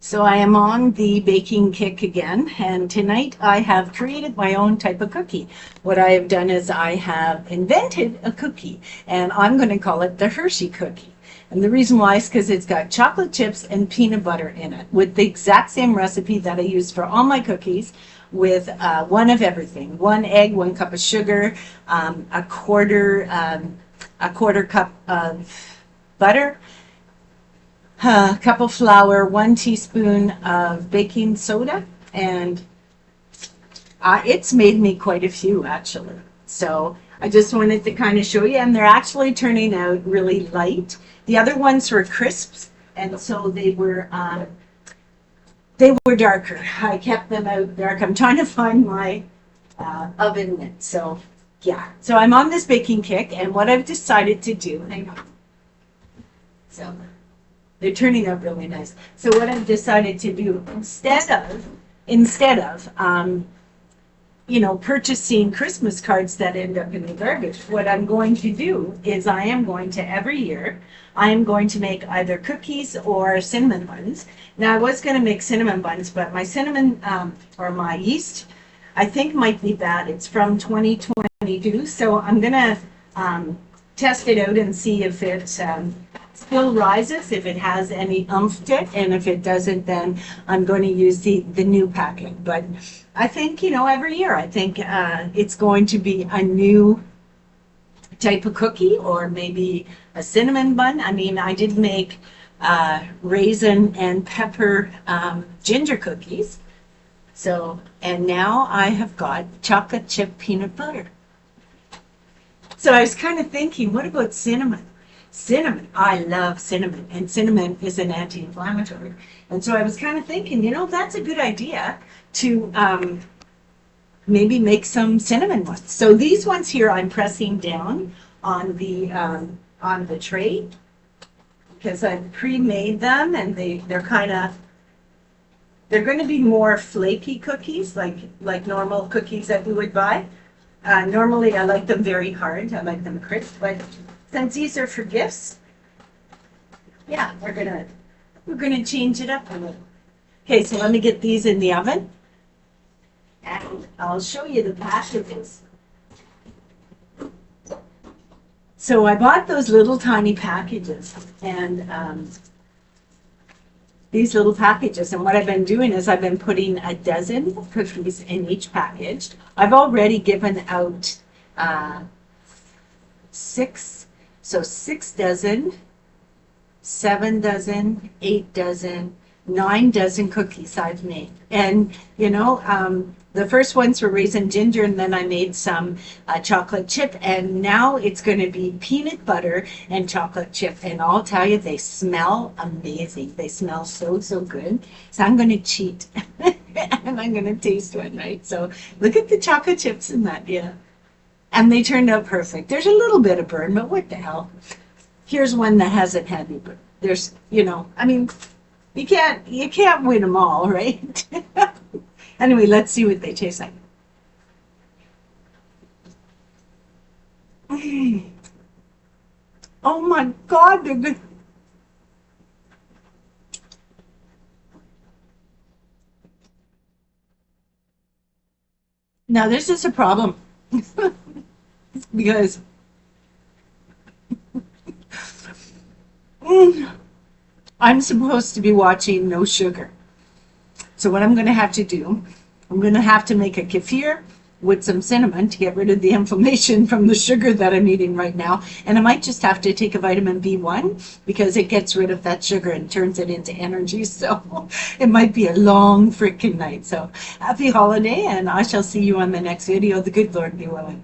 So I am on the baking kick again, and tonight I have created my own type of cookie. What I have done is I have invented a cookie, and I'm going to call it the Hershey cookie. And the reason why is because it's got chocolate chips and peanut butter in it, with the exact same recipe that I use for all my cookies, with one of everything: 1 egg, 1 cup of sugar, a quarter cup of butter, a cup of flour, 1 teaspoon of baking soda, and it's made me quite a few actually. So I just wanted to kind of show you, and they're actually turning out really light. The other ones were crisps, and so they were darker. I kept them out dark. I'm trying to find my oven mitt. So yeah, so I'm on this baking kick, and what I've decided to do, hang on. So they're turning out really nice. So what I've decided to do, instead of purchasing Christmas cards that end up in the garbage, what I'm going to do is I am going to, every year, I am going to make either cookies or cinnamon buns. Now I was going to make cinnamon buns, but my cinnamon or my yeast, I think might be bad. It's from 2022, so I'm going to test it out and see if it still rises, if it has any oomph to it, and if it doesn't, then I'm going to use the new packet. But I think, every year, I think it's going to be a new type of cookie, or maybe a cinnamon bun. I mean, I did make raisin and pepper ginger cookies. So, and now I have got chocolate chip peanut butter. So I was kind of thinking, what about cinnamon? Cinnamon, I love cinnamon, and cinnamon is an anti-inflammatory. And so I was kind of thinking, that's a good idea to maybe make some cinnamon ones. So these ones here I'm pressing down on the tray because I've pre-made them, and they're going to be more flaky cookies, like normal cookies that we would buy. Normally I like them very hard. I like them crisp, but since these are for gifts, yeah, we're gonna change it up a little. Okay, so let me get these in the oven, and I'll show you the packages. So I bought those little tiny packages, and these little packages, and what I've been doing is I've been putting a dozen cookies in each package. I've already given out 6. So 6 dozen, 7 dozen, 8 dozen, 9 dozen cookies I've made. And, the first ones were raisin ginger, and then I made some chocolate chip, and now it's going to be peanut butter and chocolate chip. And I'll tell you, they smell amazing. They smell so, so good. So I'm going to cheat, and I'm going to taste one, right? So look at the chocolate chips in that, yeah. And they turned out perfect. There's a little bit of burn, but what the hell? Here's one that hasn't had any burn. There's, I mean, you can't win them all, right? Anyway, let's see what they taste like. Oh my God, they're good. Now this is a problem. Because I'm supposed to be watching no sugar. So what I'm going to have to do, I'm going to have to make a kefir with some cinnamon to get rid of the inflammation from the sugar that I'm eating right now. And I might just have to take a vitamin B1 because it gets rid of that sugar and turns it into energy. So it might be a long freaking night. So happy holiday, and I shall see you on the next video. The good Lord be willing.